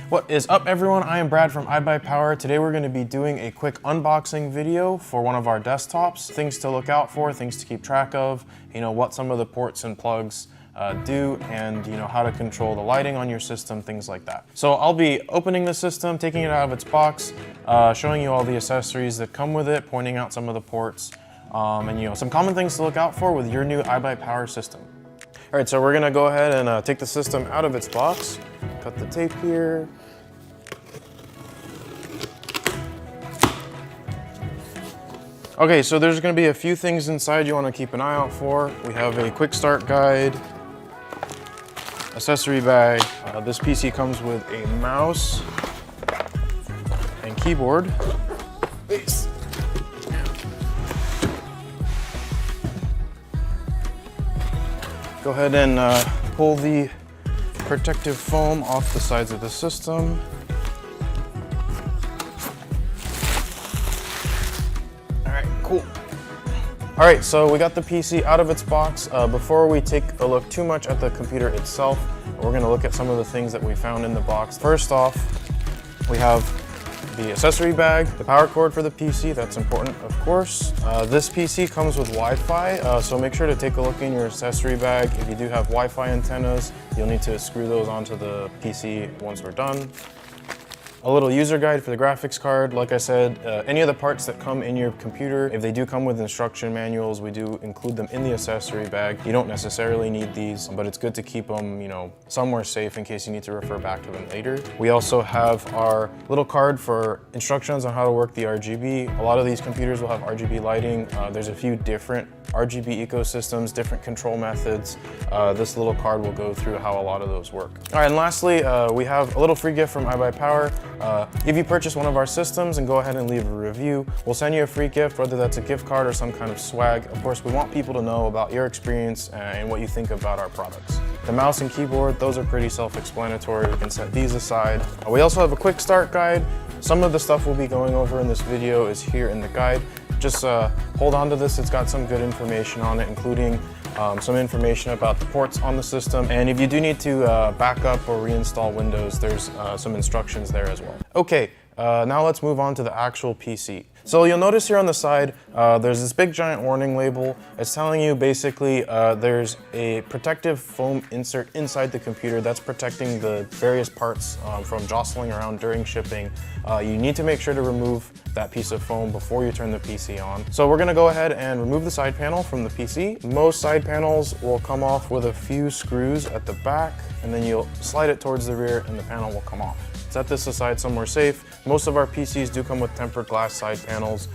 What is up, everyone? I am Brad from iBuyPower. Today we're going to be doing a quick unboxing video for one of our desktops. Things to look out for, things to keep track of, what some of the ports and plugs do, and how to control the lighting on your system, things like that. So I'll be opening the system, taking it out of its box, showing you all the accessories that come with it, pointing out some of the ports, and some common things to look out for with your new iBuyPower system. All right, so we're gonna go ahead and take the system out of its box. Cut the tape here. Okay, so there's gonna be a few things inside you wanna keep an eye out for. We have a quick start guide, accessory bag. This PC comes with a mouse and keyboard. Base. Go ahead and pull the protective foam off the sides of the system. All right, cool. All right, so we got the PC out of its box. Before we take a look too much at the computer itself, we're gonna look at some of the things that we found in the box. First off, we have the accessory bag, the power cord for the PC, that's important, of course. This PC comes with Wi-Fi, so make sure to take a look in your accessory bag. If you do have Wi-Fi antennas, you'll need to screw those onto the PC once we're done. A little user guide for the graphics card. Like I said, any of the parts that come in your computer, if they do come with instruction manuals, we do include them in the accessory bag. You don't necessarily need these, but it's good to keep them, somewhere safe in case you need to refer back to them later. We also have our little card for instructions on how to work the RGB. A lot of these computers will have RGB lighting. There's a few different RGB ecosystems, different control methods. This little card will go through how a lot of those work. All right, and lastly, we have a little free gift from iBuyPower. If you purchase one of our systems and go ahead and leave a review, we'll send you a free gift, whether that's a gift card or some kind of swag. Of course, we want people to know about your experience and what you think about our products. The mouse and keyboard, those are pretty self-explanatory. We can set these aside. We also have a quick start guide. Some of the stuff we'll be going over in this video is here in the guide. Just hold on to this, it's got some good information on it, including some information about the ports on the system. And if you do need to back up or reinstall Windows, there's some instructions there as well. Okay, now let's move on to the actual PC. So you'll notice here on the side, there's this big giant warning label. It's telling you basically there's a protective foam insert inside the computer that's protecting the various parts from jostling around during shipping. You need to make sure to remove that piece of foam before you turn the PC on. So we're gonna go ahead and remove the side panel from the PC. Most side panels will come off with a few screws at the back, and then you'll slide it towards the rear and the panel will come off. Set this aside somewhere safe. Most of our PCs do come with tempered glass side panels,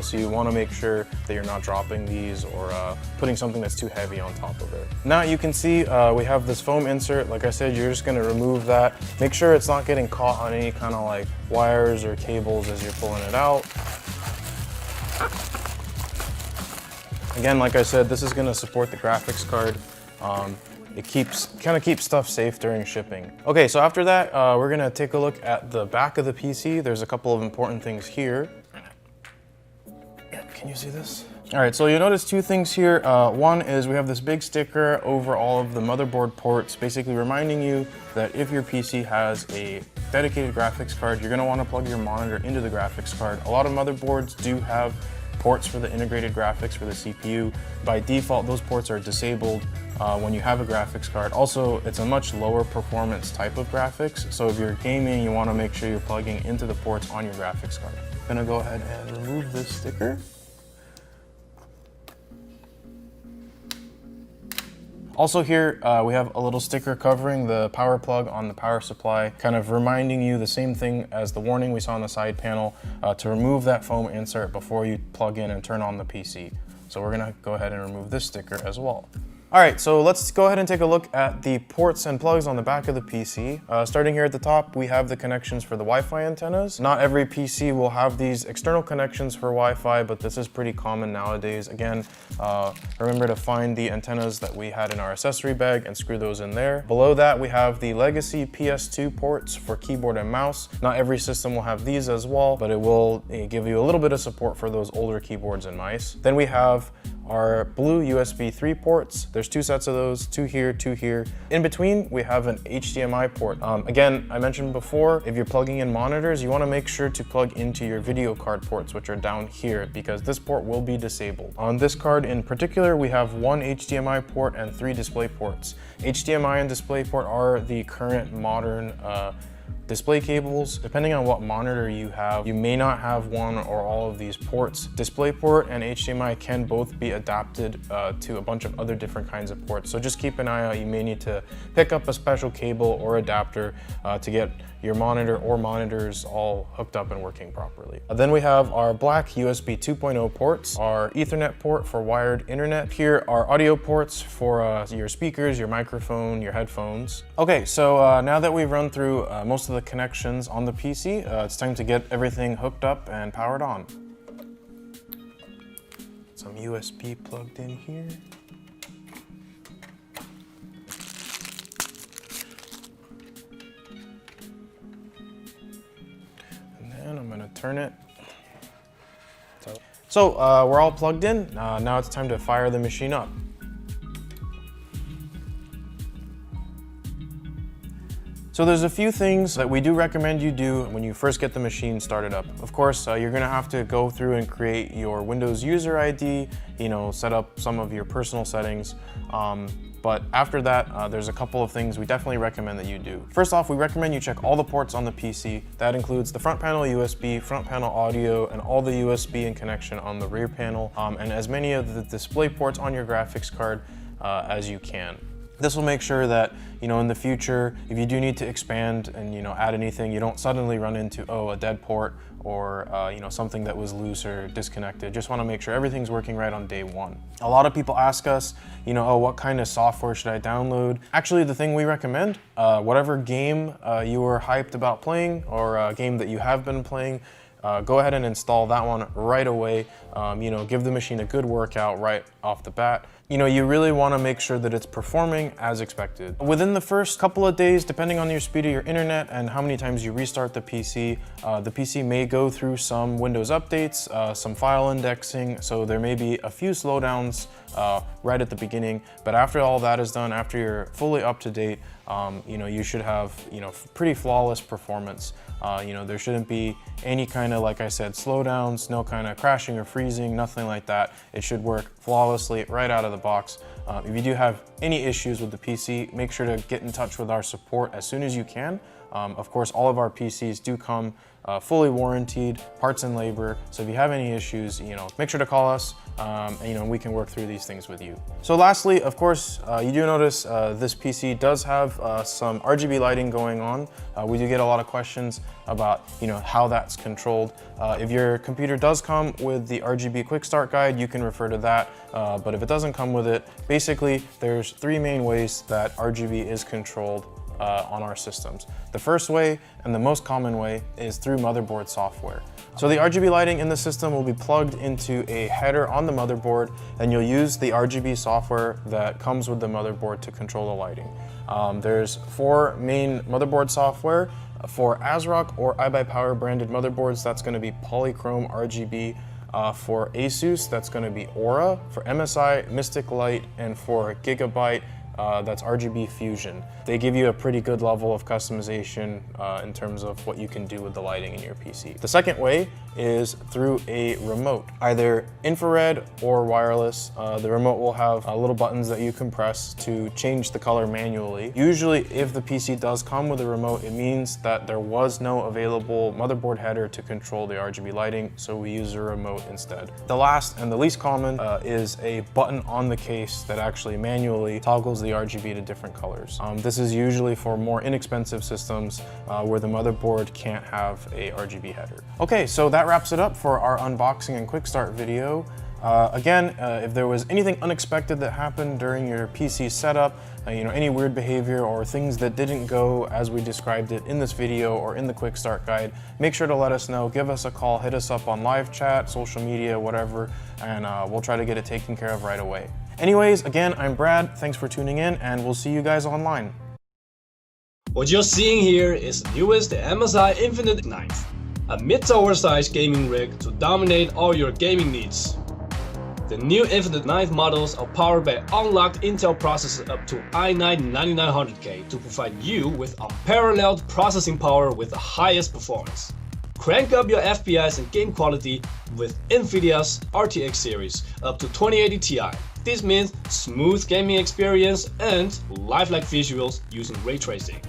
so you want to make sure that you're not dropping these or putting something that's too heavy on top of it. Now you can see we have this foam insert. Like I said, you're just going to remove that. Make sure it's not getting caught on any kind of like wires or cables as you're pulling it out. Again, like I said, this is going to support the graphics card. It kind of keeps stuff safe during shipping. Okay, so after that, we're gonna take a look at the back of the PC. There's a couple of important things here. Can you see this? All right, so you'll notice two things here. One is we have this big sticker over all of the motherboard ports, basically reminding you that if your PC has a dedicated graphics card, you're gonna wanna plug your monitor into the graphics card. A lot of motherboards do have ports for the integrated graphics for the CPU. By default, those ports are disabled when you have a graphics card. Also, it's a much lower performance type of graphics, so if you're gaming, you want to make sure you're plugging into the ports on your graphics card. I'm gonna go ahead and remove this sticker. Also here, we have a little sticker covering the power plug on the power supply, kind of reminding you the same thing as the warning we saw on the side panel, to remove that foam insert before you plug in and turn on the PC. So we're gonna go ahead and remove this sticker as well. All right, so let's go ahead and take a look at the ports and plugs on the back of the PC. Starting here at the top, we have the connections for the Wi-Fi antennas. Not every PC will have these external connections for Wi-Fi, but this is pretty common nowadays. Again, remember to find the antennas that we had in our accessory bag and screw those in there. Below that, we have the legacy PS2 ports for keyboard and mouse. Not every system will have these as well, but it will give you a little bit of support for those older keyboards and mice. Then we have are blue USB 3 ports. There's 2 sets of those, 2 here, 2 here. In between, we have an HDMI port. Again, I mentioned before, if you're plugging in monitors, you wanna make sure to plug into your video card ports, which are down here, because this port will be disabled. On this card in particular, we have 1 HDMI port and 3 display ports. HDMI and display port are the current modern display cables. Depending on what monitor you have, you may not have one or all of these ports. DisplayPort and HDMI can both be adapted to a bunch of other different kinds of ports. So just keep an eye out. You may need to pick up a special cable or adapter to get your monitor or monitors all hooked up and working properly. Then we have our black USB 2.0 ports, our Ethernet port for wired internet. Here are audio ports for your speakers, your microphone, your headphones. Okay, so now that we've run through most of the connections on the PC, it's time to get everything hooked up and powered on. Some USB plugged in here. And I'm gonna turn it. So we're all plugged in. Now it's time to fire the machine up. So there's a few things that we do recommend you do when you first get the machine started up. Of course, you're gonna have to go through and create your Windows user ID, set up some of your personal settings. But after that, there's a couple of things we definitely recommend that you do. First off, we recommend you check all the ports on the PC. That includes the front panel USB, front panel audio, and all the USB and connection on the rear panel, and as many of the display ports on your graphics card as you can. This will make sure that, in the future, if you do need to expand and, add anything, you don't suddenly run into, a dead port or, something that was loose or disconnected. Just want to make sure everything's working right on day one. A lot of people ask us, what kind of software should I download? Actually, the thing we recommend, whatever game you are hyped about playing or a game that you have been playing, go ahead and install that one right away. Give the machine a good workout right off the bat. You really want to make sure that it's performing as expected. Within the first couple of days, depending on your speed of your internet and how many times you restart the PC may go through some Windows updates, some file indexing, so there may be a few slowdowns right at the beginning, but after all that is done, after you're fully up to date, you should have, pretty flawless performance. There shouldn't be any kind of, like I said, slowdowns, no kind of crashing or freezing, nothing like that. It should work flawlessly right out of the box. If you do have any issues with the PC, make sure to get in touch with our support as soon as you can. Of course, all of our PCs do come fully warranted, parts and labor. So if you have any issues, make sure to call us and we can work through these things with you. So lastly, of course, you do notice this PC does have some RGB lighting going on. We do get a lot of questions about how that's controlled. If your computer does come with the RGB quick start guide, you can refer to that. But if it doesn't come with it, basically there's 3 main ways that RGB is controlled on our systems. The first way and the most common way is through motherboard software. So the RGB lighting in the system will be plugged into a header on the motherboard, and you'll use the RGB software that comes with the motherboard to control the lighting. There's 4 main motherboard software. For ASRock or iBuyPower branded motherboards, that's going to be Polychrome RGB. For Asus, that's going to be Aura. For MSI, Mystic Light, and for Gigabyte, that's RGB Fusion. They give you a pretty good level of customization in terms of what you can do with the lighting in your PC. The second way is through a remote, either infrared or wireless. The remote will have little buttons that you can press to change the color manually. Usually, if the PC does come with a remote, it means that there was no available motherboard header to control the RGB lighting, so we use a remote instead. The last and the least common is a button on the case that actually manually toggles the RGB to different colors. This is usually for more inexpensive systems where the motherboard can't have a RGB header. Okay, so that wraps it up for our unboxing and quick start video. Again, if there was anything unexpected that happened during your PC setup, any weird behavior or things that didn't go as we described it in this video or in the quick start guide, make sure to let us know. Give us a call, hit us up on live chat, social media, whatever, and we'll try to get it taken care of right away. Anyways, again, I'm Brad. Thanks for tuning in, and we'll see you guys online. What you're seeing here is the newest MSI Infinite 9th, a mid-tower size gaming rig to dominate all your gaming needs. The new Infinite Knife models are powered by unlocked Intel processors up to i9-9900K to provide you with unparalleled processing power with the highest performance. Crank up your FPS and game quality with NVIDIA's RTX series up to 2080 Ti. This means smooth gaming experience and lifelike visuals using ray tracing.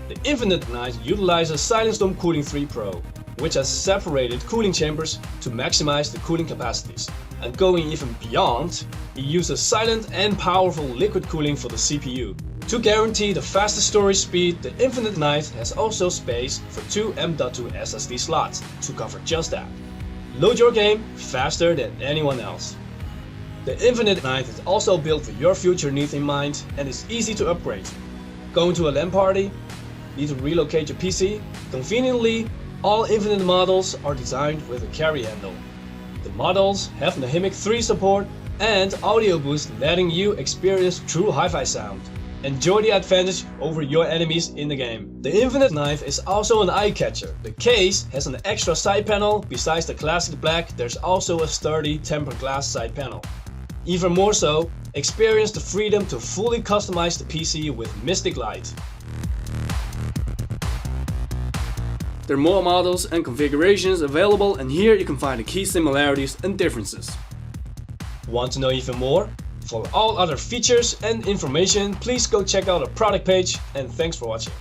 The Infinite Knife utilizes Silent Storm Cooling 3 Pro, which has separated cooling chambers to maximize the cooling capacities. And going even beyond, it uses silent and powerful liquid cooling for the CPU. To guarantee the fastest storage speed, the Infinite Knife has also space for 2 M.2 SSD slots to cover just that. Load your game faster than anyone else. The Infinite Knife is also built with your future needs in mind and is easy to upgrade. Going to a LAN party? Need to relocate your PC? Conveniently, all Infinite models are designed with a carry handle. The models have HEMIC 3 support and audio boost, letting you experience true hi-fi sound. Enjoy the advantage over your enemies in the game. The Infinite Knife is also an eye catcher. The case has an extra side panel. Besides the classic black, there's also a sturdy tempered glass side panel. Even more so, experience the freedom to fully customize the PC with Mystic Light. There are more models and configurations available, and here you can find the key similarities and differences. Want to know even more? For all other features and information, please go check out our product page, and thanks for watching.